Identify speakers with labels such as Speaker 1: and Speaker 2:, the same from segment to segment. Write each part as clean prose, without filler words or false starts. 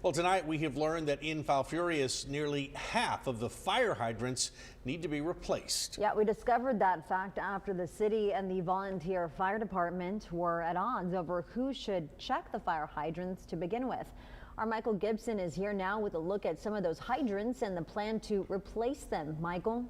Speaker 1: Well, tonight we have learned that in Falfurrias, nearly half of the fire hydrants need to be replaced.
Speaker 2: Yeah, we discovered that fact after the city and the volunteer fire department were at odds over who should check the fire hydrants to begin with. Our Michael Gibson is here now with a look at some of those hydrants and the plan to replace them. Michael?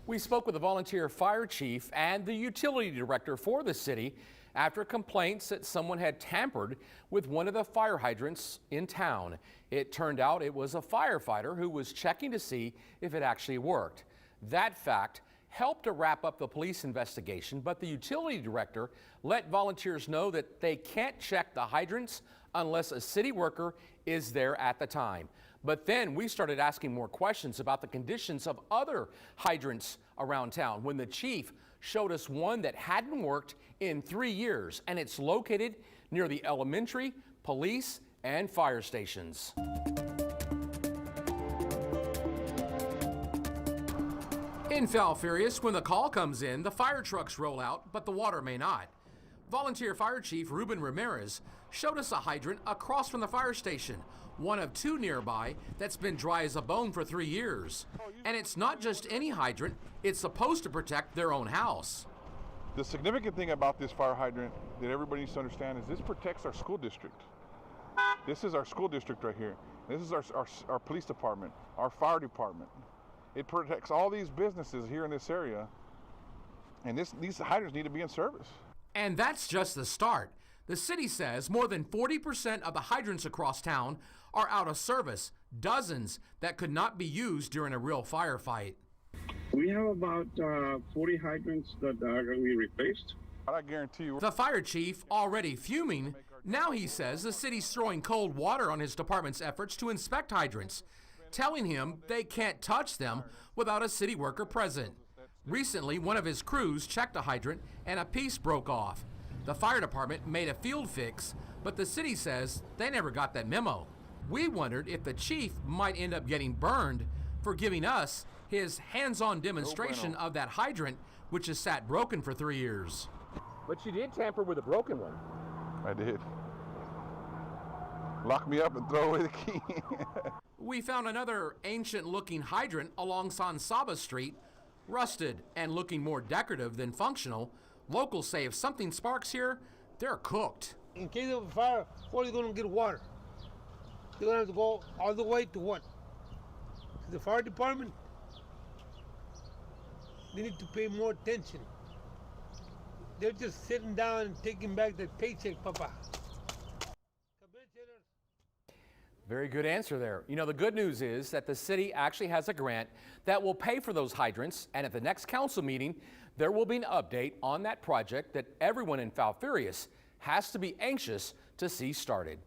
Speaker 3: We spoke with the volunteer fire chief and the utility director for the city after complaints that someone had tampered with one of the fire hydrants in town. It turned out it was a firefighter who was checking to see if it actually worked. That fact helped to wrap up the police investigation, but the utility director let volunteers know that they can't check the hydrants unless a city worker is there at the time. But then we started asking more questions about the conditions of other hydrants around town when the chief showed us one that hadn't worked in 3 years, and it's located near the elementary, police, and fire stations. In Falfurrias, when the call comes in, the fire trucks roll out, but the water may not. Volunteer Fire Chief Ruben Ramirez showed us a hydrant across from the fire station, one of two nearby that's been dry as a bone for 3 years. And it's not just any hydrant, it's supposed to protect their own house.
Speaker 4: The significant thing about this fire hydrant that everybody needs to understand is this protects our school district. This is our school district right here. This is our police department, our fire department. It protects all these businesses here in this area, and these hydrants need to be in service.
Speaker 3: And that's just the start. The city says more than 40% of the hydrants across town are out of service, dozens that could not be used during a real firefight.
Speaker 5: We have about 40 hydrants that are going to be replaced.
Speaker 4: I guarantee you.
Speaker 3: The fire chief already fuming. Now he says the city's throwing cold water on his department's efforts to inspect hydrants, telling him they can't touch them without a city worker present. Recently, one of his crews checked a hydrant and a piece broke off. The fire department made a field fix, but the city says they never got that memo. We wondered if the chief might end up getting burned for giving us his hands-on demonstration of that hydrant, which has sat broken for 3 years. But you did tamper with a broken one.
Speaker 4: I did. Lock me up and throw away the key.
Speaker 3: We found another ancient-looking hydrant along San Saba Street, rusted and looking more decorative than functional. Locals say if something sparks here, they're cooked.
Speaker 6: In case of a fire, where are you going to get water? You're going to have to go all the way to what? To the fire department? They need to pay more attention. They're just sitting down and taking back their paycheck, Papa.
Speaker 3: Very good answer there. You know, the good news is that the city actually has a grant that will pay for those hydrants, and at the next council meeting, there will be an update on that project that everyone in Falfurrias has to be anxious to see started.